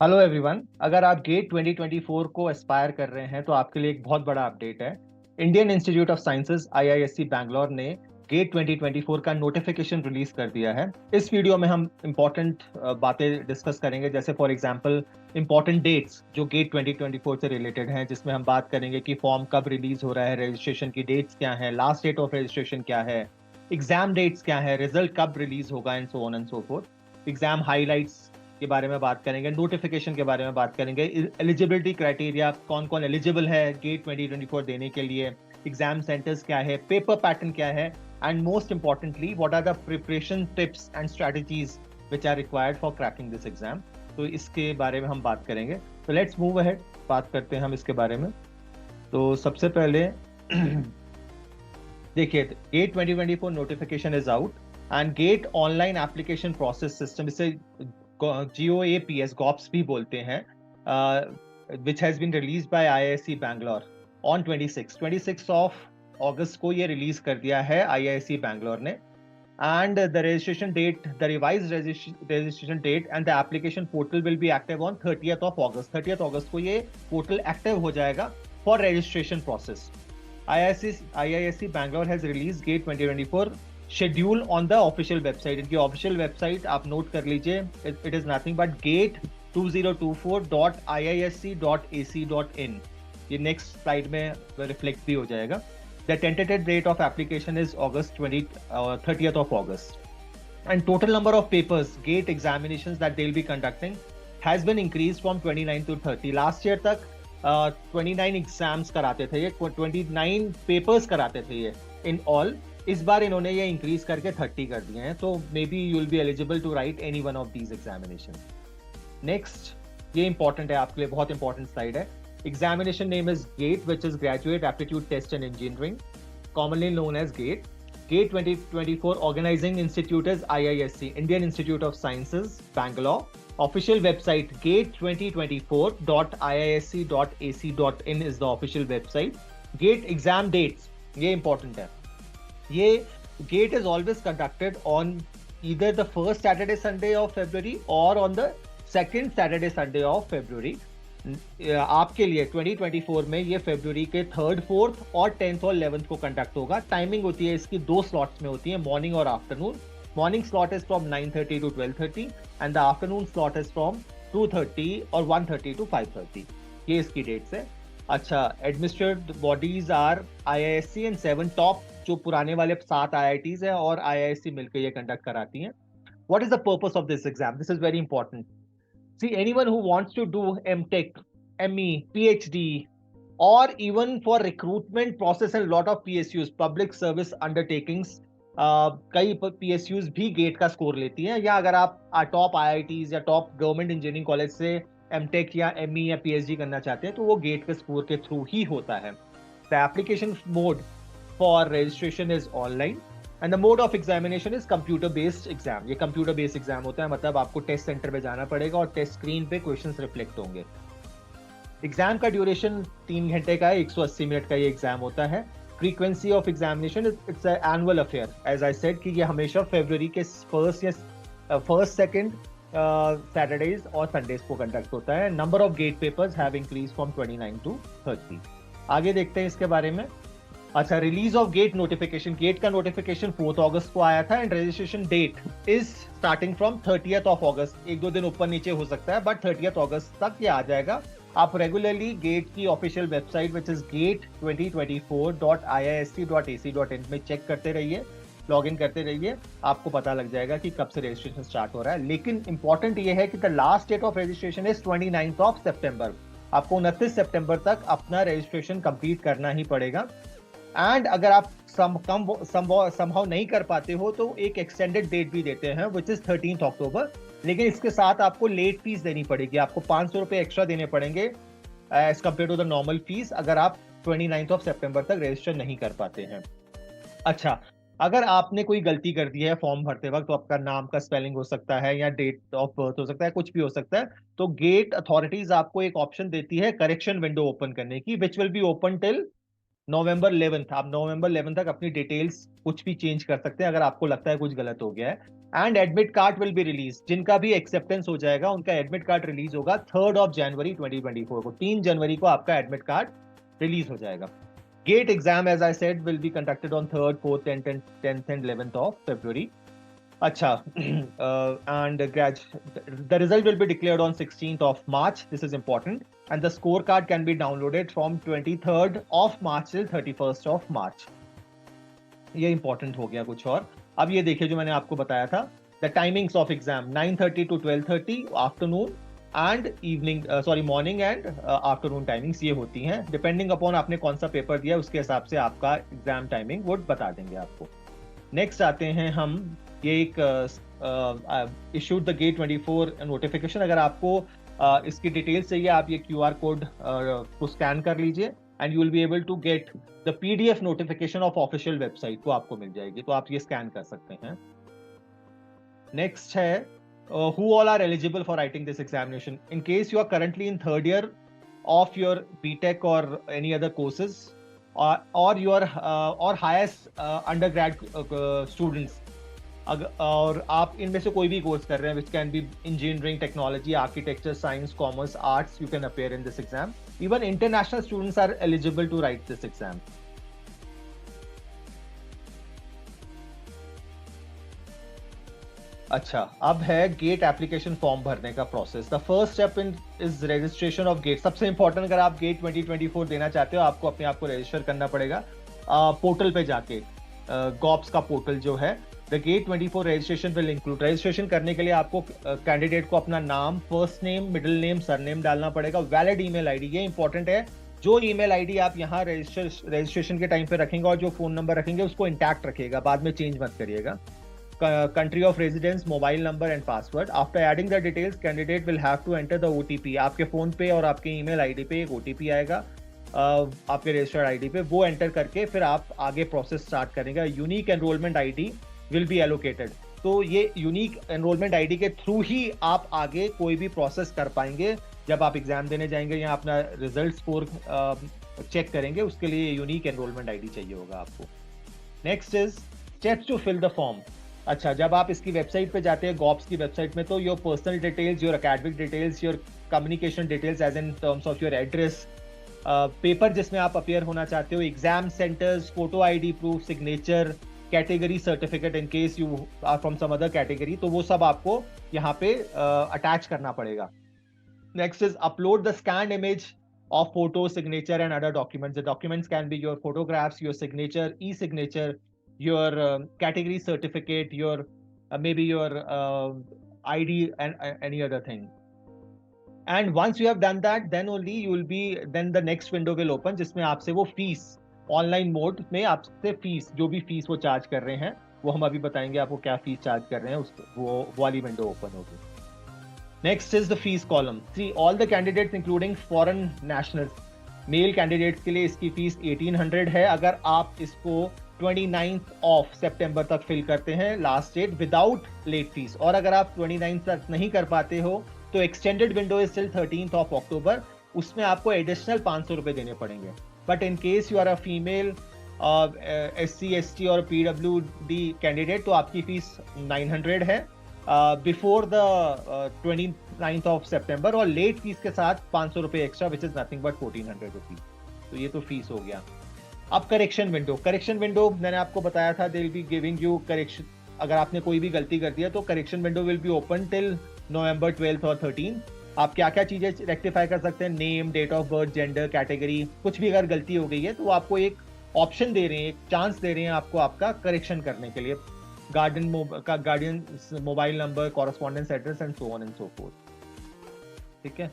Hello everyone. अगर आप gate 2024 को एस्पायर कर रहे हैं तो आपके लिए एक बहुत बड़ा अपडेट है। Indian institute of sciences IISc Bangalore ने गेट 2024 का नोटिफिकेशन रिलीज कर दिया है। इस वीडियो में हम इंपॉर्टेंट बातें डिस्कस करेंगे, जैसे फॉर एग्जांपल इंपॉर्टेंट डेट्स जो गेट 2024 से रिलेटेड हैं, जिसमें हम बात करेंगे कि फॉर्म कब रिलीज हो रहा है, रजिस्ट्रेशन की डेट्स क्या है, लास्ट डेट ऑफ रजिस्ट्रेशन क्या है, एग्जाम डेट्स क्या है, रिजल्ट कब रिलीज होगा, and so on and so fourth. Exam highlights के बारे में बात करेंगे, नोटिफिकेशन के बारे में बात करेंगे, एलिजिबिलिटी क्राइटेरिया, कौन कौन एलिजिबल है गेट 2024 देने के लिए, एग्जाम सेंटर्स क्या है, पेपर पैटर्न क्या है, and most importantly what are the preparation tips and strategies which are required for cracking this exam. तो इसके बारे में हम बात करेंगे। तो लेट्स मूव अहेड, बात करते हैं हम इसके बारे में। तो सबसे पहले देखिए, GATE 2024 notification is out and GATE online application process system, इसे GOAPS गॉप्स भी बोलते हैं, which has been release by IISc Bangalore on 26 of August को ये रिलीज कर दिया है आईआईएससी बैंगलोर ने। And the registration date, the revise registration date and the application portal will be active on 30th of August. 30th अगस्त को ये portal active हो जाएगा for registration process. IISc Bangalore has released GATE 2024 schedule on the official website. इनकी official website आप note कर लीजिए, it is nothing but gate2024.iisc.ac.in। ये नेक्स्ट स्लाइड में रिफ्लेक्ट भी हो जाएगा। The tentative date of application is August 30th of August. And total number of papers, GATE examinations that they'll be conducting has been increased from 29 to 30. Last year तक 29 exams कराते थे ये, 29 papers कराते थे ये इन ऑल। इस बार इन्होंने ये इंक्रीज करके 30 कर दिए हैं, तो may be you will be eligible to write any one of these examination. Next, ये इंपॉर्टेंट है आपके लिए, बहुत इंपॉर्टेंट स्लाइड है। Examination name is GATE, which is graduate aptitude test in engineering, commonly known as GATE. GATE 2024 organizing institute is IISC, Indian Institute of Sciences, Bangalore. Official website gate2024.iisc.ac.in is the official website. GATE exam dates, ये important है। ये GATE is always conducted on either the first Saturday Sunday of February or on the second Saturday Sunday of February. आपके लिए 2024 में ये फरवरी के 3rd, 4th और 10th और 11th को कंडक्ट होगा। टाइमिंग होती है इसकी दो स्लॉट्स में होती है, मॉर्निंग और afternoon. Morning slot is from 9:30 to 12:30 and the afternoon slot is from 2:30 और 1:30 to 5:30। ये इसकी डेट्स है। अच्छा, administrative bodies are IISc and 7 top, जो पुराने वाले 7 IITs है और आईआईएससी मिलकर ये कंडक्ट कराती हैं। What is the purpose of this exam? This is very important. See, anyone who wants to do MTech, ME, PhD, or even for recruitment process and lot of PSUs, public service undertakings, कई PSUs भी gate का score लेती हैं, या अगर आप top IITs या top government engineering college से MTech या ME या PhD करना चाहते हैं, तो वो गेट के स्कोर के थ्रू ही होता है। The application mode for registration is online and the mode of examination is computer based exam. ये कंप्यूटर बेस्ड एग्जाम होता है, मतलब आपको टेस्ट सेंटर पे जाना पड़ेगा और टेस्ट स्क्रीन पे क्वेश्चंस रिफ्लेक्ट होंगे। एग्जाम का ड्यूरेशन 3 घंटे का है, 180 मिनट का ये एग्जाम होता है। Frequency of examination, it's annual affair, as I said कि ये हमेशा फरवरी के फर्स्ट सेकंड सैटरडेज और संडेज को कंडक्ट होता है। Number of GATE papers have increase from 29 to 30। आगे देखते हैं इसके बारे में। अच्छा, release of GATE notification, GATE का नोटिफिकेशन 4th अगस्त को आया था and registration date is starting from 30th of August. एक दो दिन ऊपर नीचे हो सकता है, बट 30th अगस्त तक ये आ जाएगा। आप रेगुलरली गेट की official website which is gate2024.iisc.ac.in में चेक करते रहिए, लॉग इन करते रहिए, आपको पता लग जाएगा कि कब से रजिस्ट्रेशन स्टार्ट हो रहा है। लेकिन इंपॉर्टेंट ये है कि the last date of registration is 29th of September. आपको 29 सितंबर तक अपना रजिस्ट्रेशन कंप्लीट करना ही पड़ेगा। एंड अगर आप संभव नहीं कर पाते हो तो एक एक्सटेंडेड डेट भी देते हैं विच इज 13th अक्टूबर, लेकिन इसके साथ आपको लेट फीस देनी पड़ेगी। आपको 500 रुपए एक्स्ट्रा देने पड़ेंगे as compare to the normal fees, अगर आप 29th ऑफ सितंबर तक रजिस्टर नहीं कर पाते हैं। अच्छा, अगर आपने कोई गलती कर दी है फॉर्म भरते वक्त, तो आपका नाम का स्पेलिंग हो सकता है या डेट ऑफ बर्थ हो सकता है, कुछ भी हो सकता है, तो गेट अथॉरिटीज आपको एक ऑप्शन देती है करेक्शन विंडो ओपन करने की, which will be open till नवंबर 11 आप नवंबर 11 तक अपनी डिटेल्स कुछ भी चेंज कर सकते हैं अगर आपको लगता है कुछ गलत हो गया है। And admit card will be release, जिनका भी एक्सेप्टेंस हो जाएगा उनका एडमिट कार्ड रिलीज होगा 3 जनवरी 2024 को। 3 जनवरी को आपका एडमिट कार्ड रिलीज हो जाएगा। GATE exam as I said will be conducted on 3rd, 4th, 10th and 11th of February. अच्छा, and the result will be declared on 16th of March. This is important. And the scorecard can be downloaded from 23rd of March till 31st of March. ये important हो गया कुछ और। अब ये देखिए जो मैंने आपको बताया था, the timings of exam 9:30 to 12:30 afternoon and evening, morning and afternoon timings ये होती हैं। Depending upon आपने कौन सा पेपर दिया उसके हिसाब से आपका एग्जाम टाइमिंग वो बता देंगे आपको। नेक्स्ट आते हैं हम, ये एक इशूड द गेट 24 नोटिफिकेशन। अगर आपको इसकी डिटेल्स चाहिए आप ये QR कोड को स्कैन कर लीजिए and you will be able to get the PDF notification of official website, तो आपको मिल जाएगी, तो आप ये स्कैन कर सकते हैं। नेक्स्ट है who all are eligible for writing this examination. In case you are currently in 3rd year of your BTech or any other courses, or your or highest undergrad students, और आप इनमें से कोई भी कोर्स कर रहे हैं, which can be engineering, technology, architecture, science, commerce, arts, you can appear in this exam. Even international students are eligible to write this exam. अच्छा, अब है गेट एप्लीकेशन फॉर्म भरने का process. The first step in is registration of GATE. सबसे important, अगर आप gate 2024 देना चाहते हो आपको अपने आप को रजिस्टर करना पड़ेगा पोर्टल पे जाके, गॉप्स का पोर्टल जो है। The GATE 24 registration will include, registration करने के लिए आपको कैंडिडेट को अपना नाम, first name, middle name, surname डालना पड़ेगा। वैलिड ईमेल आईडी, ये इंपॉर्टेंट है। जो ईमेल आईडी आप यहाँ रजिस्ट्रेशन के टाइम पे रखेंगे और जो फोन नंबर रखेंगे उसको इंटैक्ट रखिएगा, बाद में चेंज मत करिएगा। Country of residence, mobile number and password. After adding the details, candidate will have to enter the OTP. आपके फोन पे और आपके ईमेल आईडी पे एक OTP आएगा आपके रजिस्टर्ड आईडी पे, वो एंटर करके फिर आप आगे प्रोसेस स्टार्ट करेंगे। Unique enrolment ID will be allocated, तो ये यूनिक एनरोलमेंट आईडी के थ्रू ही आप आगे कोई भी प्रोसेस कर पाएंगे। जब आप एग्जाम देने जाएंगे या अपना रिजल्ट स्कोर चेक करेंगे, उसके लिए यूनिक एनरोलमेंट आईडी चाहिए होगा आपको। Next is steps to fill the form. अच्छा, जब आप इसकी वेबसाइट पे जाते हैं, गॉप्स की वेबसाइट में, तो your personal details, your academic details, your communication details as in terms of your address, paper जिसमें आप अपियर होना चाहते हो, exam centres, photo ID proof, signature, category certificate in case you are from some other category, तो वो सब आपको यहाँ पे अटैच करना पड़ेगा। Next is upload the scanned image of photo, signature and other documents. The documents can be your photographs, your signature, e-signature, your category certificate, your maybe your ID and any other thing. And once you have done that, then only you will be, then the next window will open जिसमें आपसे वो fees, online mode में आपसे fees, जो भी fees वो charge कर रहे हैं वो हम अभी बताएंगे आपको क्या फीस चार्ज कर रहे हैं, वो वाली विंडो ओपन होगी। Next is the fees column. See, all the candidates including foreign nationals, male candidates के लिए इसकी फीस 1800 है। अगर आप इसको 29th of September तक फिल करते हैं, last date, without late fee, और अगर आप 29th तक नहीं कर पाते हो तो extended window is till 13th of October, उसमें आपको एडिशनल 500 रुपए देने पड़ेंगे। But in case you are a female, SC, ST और PWD कैंडिडेट, तो आपकी फीस 900 है before the 29th of September, और लेट फीस के साथ 500 रुपए extra, which is nothing but 1400 rupees. तो ये तो फीस हो गया। अब करेक्शन विंडो। करेक्शन विंडो मैंने आपको बताया था, they will be giving you correction. अगर आपने कोई भी गलती कर दिया तो correction window will be open till November 12th और 13th। आप क्या क्या चीजें रेक्टिफाई कर सकते हैं, name, date of birth, gender, category, कुछ भी अगर गलती हो गई है तो आपको एक ऑप्शन दे रहे हैं, एक चांस दे रहे हैं आपको आपका करेक्शन करने के लिए। Guardian mobile number, correspondence address and so on and so forth. ठीक है,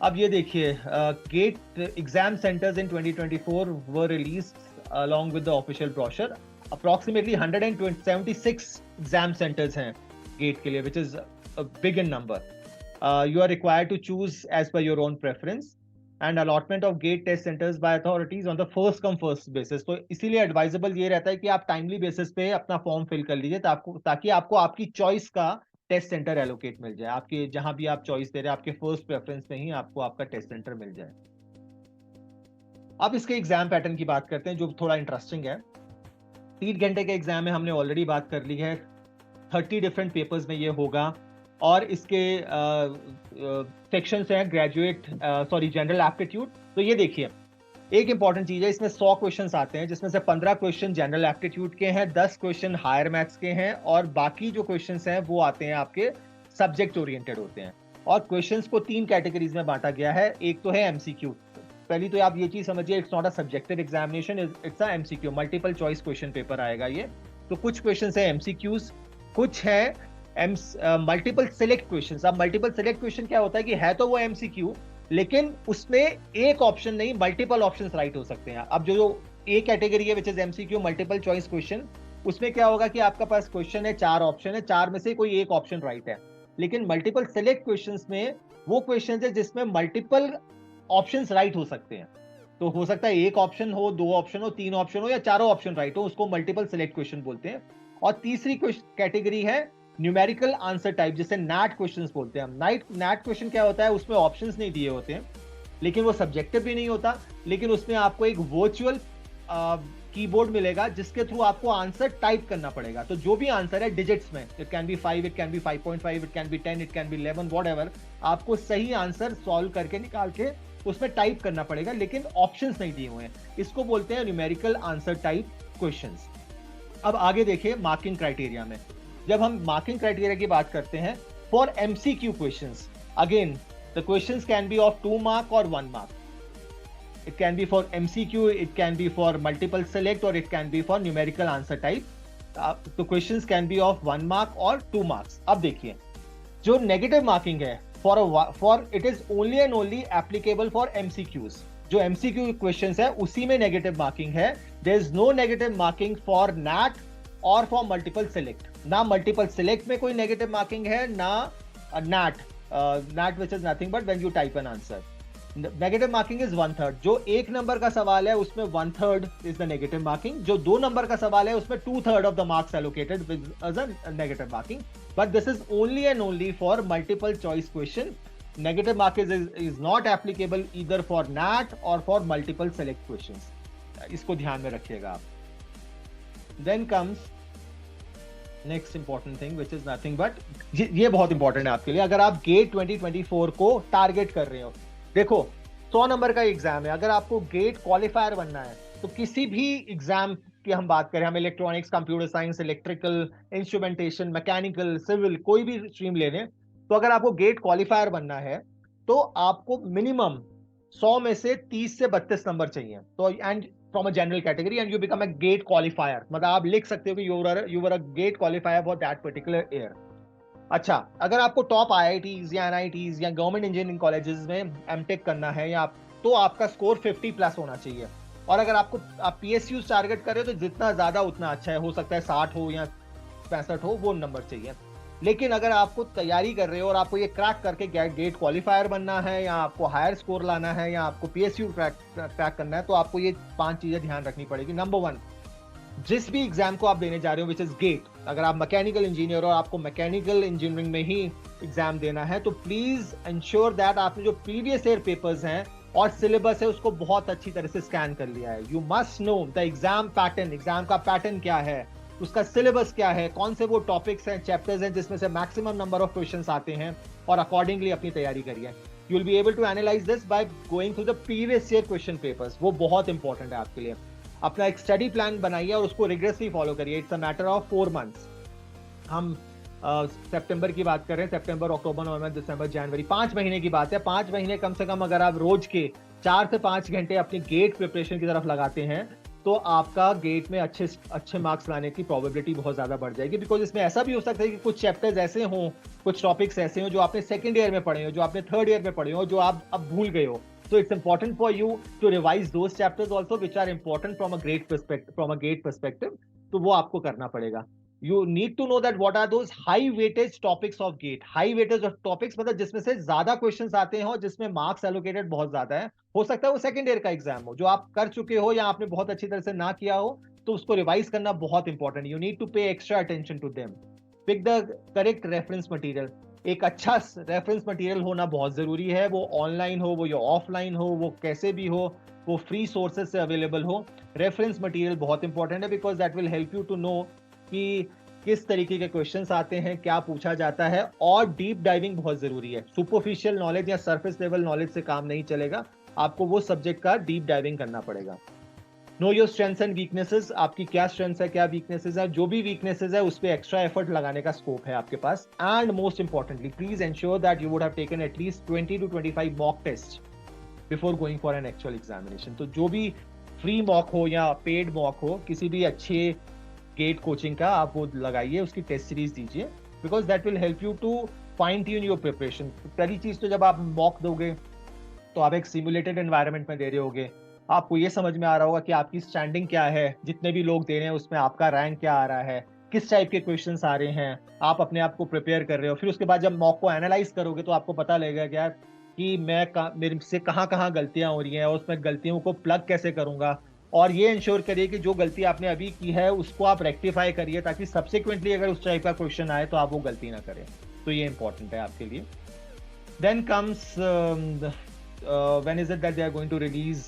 अब ये देखिए, GATE exam centres in 2024 were released along with the official brochure. Approximately 176 exam centers हैं गेट के लिए, which is a big in number. You are required to choose as per your own preference, and allotment of gate test centers by authorities on the first come first basis. तो इसीलिए advisable ये रहता है कि आप timely basis पे अपना form fill कर लीजिए, ताकि आपको आपकी चॉइस का टेस्ट सेंटर एलोकेट मिल जाए। आपके जहां भी आप चॉइस दे रहे हैं, आपके फर्स्ट प्रेफरेंस में ही आपको आपका टेस्ट सेंटर मिल जाए। अब इसके एग्जाम पैटर्न की बात करते हैं जो थोड़ा इंटरेस्टिंग है। 3 घंटे के एग्जाम में हमने ऑलरेडी बात कर ली है, 30 डिफरेंट पेपर्स में ये होगा। और इसके सेक्शंस हैं ग्रेजुएट सॉरी जनरल एप्टीट्यूड। तो ये देखिए एक इंपॉर्टेंट चीज है, इसमें 100 क्वेश्चंस आते हैं जिसमें से 15 क्वेश्चन जनरल एप्टीट्यूड के हैं, 10 क्वेश्चन हायर मैथ्स के हैं और बाकी जो क्वेश्चंस हैं वो आते हैं आपके सब्जेक्ट ओरिएंटेड होते हैं। और क्वेश्चंस को 3 कैटेगरीज में बांटा गया है। एक तो है एमसीक्यू। पहली तो आप ये चीज समझिए, it's not a subjective examination, it's a MCQ, multiple choice question paper आएगा ये। तो कुछ क्वेश्चन है एमसीक्यूज, कुछ है मल्टीपल सेलेक्ट क्वेश्चन। अब मल्टीपल सेलेक्ट क्वेश्चन क्या होता है कि है तो वो एमसीक्यू, लेकिन उसमें एक ऑप्शन नहीं मल्टीपल ऑप्शंस राइट हो सकते हैं। अब जो ए कैटेगरी है which is MCQ multiple choice question, उसमें क्या होगा कि आपका पास क्वेश्चन है, 4 ऑप्शन है, 4 में से कोई एक ऑप्शन राइट है। लेकिन मल्टीपल सेलेक्ट क्वेश्चंस में वो क्वेश्चन है जिसमें मल्टीपल ऑप्शंस राइट हो सकते हैं। तो हो सकता है एक ऑप्शन हो, 2 ऑप्शन हो, 3 ऑप्शन हो या चारों ऑप्शन राइट हो, उसको मल्टीपल सेलेक्ट क्वेश्चन बोलते हैं। और तीसरी कैटेगरी है न्यूमेरिकल आंसर टाइप, जिसे नैट क्वेश्चंस बोलते हैं। नैट क्वेश्चन क्या होता है, उसमें ऑप्शंस नहीं दिए होते हैं, लेकिन वो सब्जेक्टिव भी नहीं होता, लेकिन उसमें आपको एक वर्चुअल कीबोर्ड मिलेगा जिसके थ्रू आपको आंसर टाइप करना पड़ेगा। तो जो भी आंसर है डिजिट्स में, it can be 5, it can be 5.5, it can be 10, it can be 11, whatever, आपको सही आंसर सॉल्व करके निकाल के उसमें टाइप करना पड़ेगा, लेकिन ऑप्शंस नहीं दिए हुए हैं। इसको बोलते हैं न्यूमेरिकल आंसर टाइप क्वेश्चंस। अब आगे देखिए मार्किंग क्राइटेरिया में, जब हम मार्किंग क्राइटेरिया की बात करते हैं for MCQ questions, again the questions can be of 2 mark और 1 mark. It can be for MCQ, it can be for multiple select, or it can be for numerical answer type. तो questions can be of 1 mark और 2 marks. अब देखिए जो negative marking है for it is only and only applicable for MCQs. जो MCQ questions है उसी में negative marking है. There is no negative marking for NAT or for multiple select. ना multiple select में कोई negative marking है, ना NAT which is nothing but when you type an answer. Negative marking is 1/3। जो 1 नंबर का सवाल है उसमें 1/3 इज द नेगेटिव मार्किंग, जो 2 नंबर का सवाल है उसमें 2/3 of the marks allocated with as a negative marking. But this is only and only for multiple choice question. Negative marking is not applicable either for NAT और for multiple select questions. इसको ध्यान में रखिएगा आप। Then comes next important thing which is nothing but, ये बहुत important है आपके लिए अगर आप गेट 2024 को टारगेट कर रहे हो। देखो 100 नंबर का एग्जाम है, अगर आपको गेट क्वालिफायर बनना है तो किसी भी एग्जाम की हम बात करें, हम electronics, computer science, electrical, instrumentation, mechanical, civil, कोई भी स्ट्रीम ले लें, तो अगर आपको गेट क्वालिफायर बनना है तो आपको मिनिमम 100 में से 30 से 32 नंबर चाहिए। तो and from a general category and you become a GATE qualifier, मतलब आप लिख सकते हो कि you were a GATE qualifier for that particular year. अच्छा, अगर आपको टॉप आईआईटीज या एनआईटीज या गवर्नमेंट इंजीनियरिंग कॉलेजेस में एमटेक करना है या तो आपका स्कोर 50 प्लस होना चाहिए। और अगर आप पीएसयू टारगेट कर रहे हो तो जितना ज्यादा उतना अच्छा है, हो सकता है 60 हो या 65 हो, वो नंबर चाहिए। लेकिन अगर आपको तैयारी कर रहे हो और आपको ये क्रैक करके गेट क्वालिफायर बनना है या आपको हायर स्कोर लाना है या आपको पीएसयू क्रैक करना है, तो आपको ये 5 चीजें ध्यान रखनी पड़ेगी। नंबर 1, जिस भी एग्जाम को आप देने जा रहे हो विच इज गेट, अगर आप मैकेनिकल इंजीनियर हो और आपको मैकेनिकल इंजीनियरिंग में ही एग्जाम देना है तो प्लीज इंश्योर दैट आपने जो प्रीवियस ईयर पेपर्स हैं और सिलेबस है उसको बहुत अच्छी तरह से स्कैन कर लिया है। You must know the exam pattern, exam का पैटर्न क्या है, उसका सिलेबस क्या है, कौन से वो टॉपिक्स हैं, चैप्टर्स हैं जिसमें से मैक्सिमम नंबर ऑफ क्वेश्चंस आते हैं, और अकॉर्डिंगली अपनी तैयारी करिए। You will be able to analyse this by going through the previous year question papers, वो बहुत इंपॉर्टेंट है आपके लिए। अपना एक स्टडी प्लान बनाइए और उसको रिग्रेसली फॉलो करिए। It's a matter of 4 months. हम सितंबर की बात कर रहे हैं, सितंबर, अक्टूबर, नवंबर, दिसंबर, जनवरी, 5 महीने की बात है। 5 महीने कम से कम अगर आप रोज के 4 से 5 घंटे अपनी गेट प्रिपरेशन की तरफ लगाते हैं तो आपका गेट में अच्छे मार्क्स लाने की प्रोबेबिलिटी बहुत ज्यादा बढ़ जाएगी। बिकॉज इसमें ऐसा भी हो सकता है कि कुछ चैप्टर्स ऐसे हों, कुछ टॉपिक्स ऐसे हों जो आपने सेकेंड ईयर में पढ़े हो, जो आपने थर्ड ईयर में पढ़े हो, जो आप अब भूल गए हो। So it's important for you to revise those chapters also which are important from a gate perspective. तो वो आपको करना पड़ेगा। You need to know that what are those high weightage topics of gate. High weightage of topics मतलब जिसमें से ज्यादा questions आते हैं और जिसमें मार्क्स एलोकेटेड बहुत ज्यादा है। हो सकता है वो सेकंड ईयर का एग्जाम हो जो आप कर चुके हो या आपने बहुत अच्छी तरह से ना किया हो, तो उसको रिवाइज करना बहुत important. You need to pay extra attention to them. Pick the correct reference material. एक अच्छा रेफरेंस मटेरियल होना बहुत ज़रूरी है, वो ऑनलाइन हो, वो या ऑफलाइन हो, वो कैसे भी हो, वो फ्री सोर्सेज से अवेलेबल हो। रेफरेंस मटेरियल बहुत इंपॉर्टेंट है, because that will help you to know कि किस तरीके के क्वेश्चंस आते हैं, क्या पूछा जाता है, और डीप डाइविंग बहुत ज़रूरी है। सुपरफिशियल नॉलेज या सरफेस लेवल नॉलेज से काम नहीं चलेगा, आपको वो सब्जेक्ट का डीप डाइविंग करना पड़ेगा। Know your strengths and weaknesses, आपकी क्या स्ट्रेंथ्स है, क्या वीकनेसेस है, जो भी वीकनेसेस है उस पर एक्स्ट्रा एफर्ट लगाने का स्कोप है आपके पास। And most importantly, please ensure that you would have taken at least 20 to 25 mock test before going for an actual examination. तो जो भी फ्री मॉक हो या पेड मॉक हो, किसी भी अच्छे गेट कोचिंग का आप वो लगाइए, उसकी टेस्ट सीरीज दीजिए, because that will help you to fine tune your preparation. पहली चीज तो जब आप मॉक दोगे तो आप एक सिमुलेटेड एनवायरनमेंट में दे रहे होगे, आपको ये समझ में आ रहा होगा कि आपकी स्टैंडिंग क्या है, जितने भी लोग दे रहे हैं उसमें आपका रैंक क्या आ रहा है, किस टाइप के क्वेश्चंस आ रहे हैं, आप अपने आप को प्रिपेयर कर रहे हो। फिर उसके बाद जब मॉक को एनालाइज करोगे तो आपको पता लगेगा क्या कि मेरे से कहाँ कहाँ गलतियां हो रही हैं, और उसमें गलतियों को प्लग कैसे करूंगा। और ये इंश्योर करिए कि जो गलती आपने अभी की है उसको आप रेक्टिफाई करिए, ताकि सब्सिक्वेंटली अगर उस टाइप का क्वेश्चन आए तो आप वो गलती ना करें। तो ये इंपॉर्टेंट है आपके लिए। Then comes when is it that they are going to release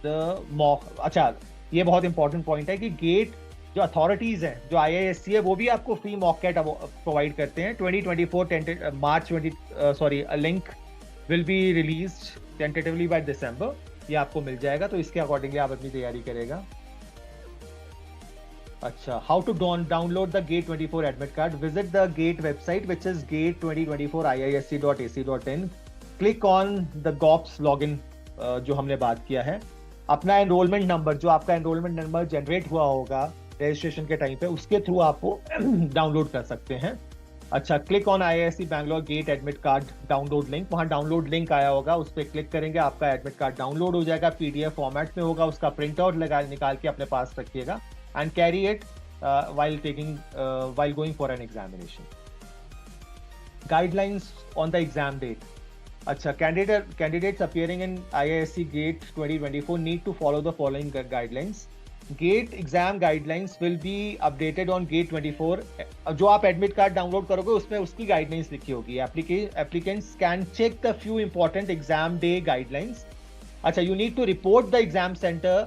the mock। अच्छा, ये बहुत इंपॉर्टेंट पॉइंट है कि गेट जो अथॉरिटीज हैं, जो IISc है, वो भी आपको फ्री मॉक कैट प्रोवाइड करते हैं। 2024 मार्च 20 link will be released tentatively by December, ये आपको मिल जाएगा, तो इसके अकॉर्डिंगली आप अपनी तैयारी करेगा। अच्छा, how to download the GATE 24 admit card. Visit the GATE website which is gate2024iisc.ac.in। Click on the GOAPS login जो हमने बात किया है। अपना एनरोलमेंट नंबर, जो आपका एनरोलमेंट नंबर जनरेट हुआ होगा रजिस्ट्रेशन के टाइम पे, उसके थ्रू आप वो डाउनलोड कर सकते हैं। अच्छा, click on IISc Bangalore gate admit card download link, वहाँ डाउनलोड लिंक आया होगा, उस पर क्लिक करेंगे, आपका एडमिट कार्ड डाउनलोड हो जाएगा, PDF फॉर्मेट में होगा, उसका प्रिंट आउट निकाल के अपने पास रखिएगा and carry it while going for an examination. Guidelines on the exam date. अच्छा, candidates appearing in IISc GATE 2024 need to follow the following guidelines. GATE exam guidelines will be updated on GATE 24। जो आप admit card download करोगे उसमें उसकी guidelines लिखी होगी। Applicants can check the few important exam day guidelines। अच्छा, you need to report the exam center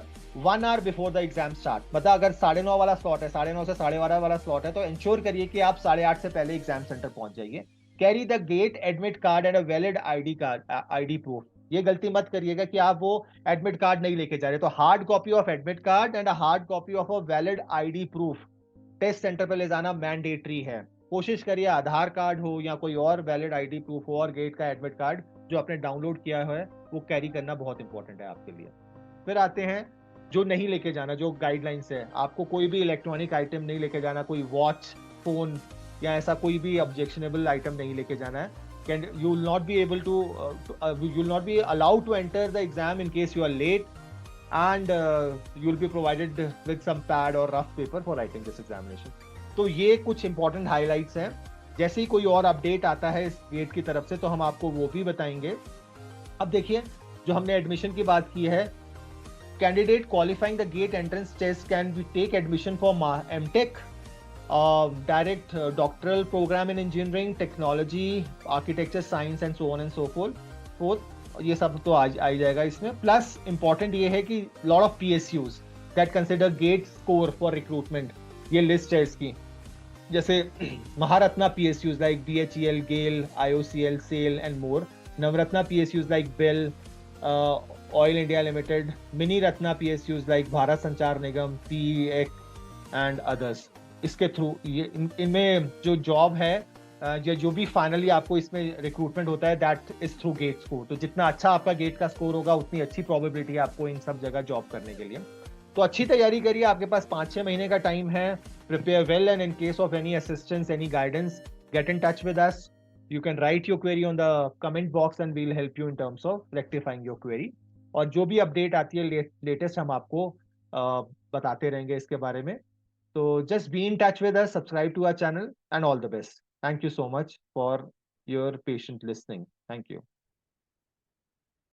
1 hour before the exam start। मतलब अगर 9:30 वाला स्लॉट है, 9:30 से 12:30 वाला स्लॉट है, तो इंश्योर करिए कि आप 8:30 से पहले एग्जाम सेंटर पहुंच जाइए। Carry the gate admit card and a valid ID proof. ये गलती मत करिएगा कि आप वो एडमिट कार्ड नहीं लेके जा रहे, तो hard copy of admit card and a hard copy of a valid ID proof test centre पे ले जाना मैंडेटरी है। कोशिश करिए आधार कार्ड हो या कोई और वैलिड ID प्रूफ हो, और गेट का एडमिट कार्ड जो आपने डाउनलोड किया है वो कैरी करना बहुत इंपॉर्टेंट है आपके लिए। फिर आते हैं जो नहीं लेके जाना, जो गाइडलाइंस है, आपको कोई भी इलेक्ट्रॉनिक आइटम नहीं लेके जाना, कोई वॉच, फोन या ऐसा कोई भी ऑब्जेक्शनेबल आइटम नहीं लेके जाना है। You will not be able to you will not be allowed to enter the exam in case you are late, and you will be provided with some pad or rough paper for writing this examination। तो ये कुछ important highlights हैं। जैसे ही कोई और update आता है इस गेट की तरफ से तो हम आपको वो भी बताएंगे। अब देखिए, जो हमने एडमिशन की बात की है, candidate qualifying the GATE entrance test can take admission for MTech, direct doctoral program in engineering, technology, architecture, science and so on and so forth। ये सब तो आ जाएगा इसमें। प्लस इंपॉर्टेंट ये है कि lot of PSUs that consider GATE score for recruitment, ये list है इसकी। जैसे Maharatna PSUs like BHEL, GAIL, IOCL, SAIL and more, Navratna PSUs like BEL, Oil India Limited, Mini Ratna PSUs like Bharat संचार निगम, PEC and others। इसके through ये इनमें जो job है या जो भी फाइनली आपको इसमें रिक्रूटमेंट होता है, that is through GATE score. तो जितना अच्छा आपका गेट का स्कोर होगा उतनी अच्छी प्रोबेबिलिटी है आपको इन सब जगह जॉब करने के लिए। तो अच्छी तैयारी करिए, आपके पास 5-6 महीने का टाइम है। Prepare well and in case of any assistance, any guidance, get in touch with us. You can write your query on the comment box and we'll help you in terms of rectifying your query। और जो भी update आती है latest हम आपको बताते रहेंगे इसके बारे में। तो just be in touch with us, subscribe to our channel and all the best। Thank you so much for your patient listening। Thank you।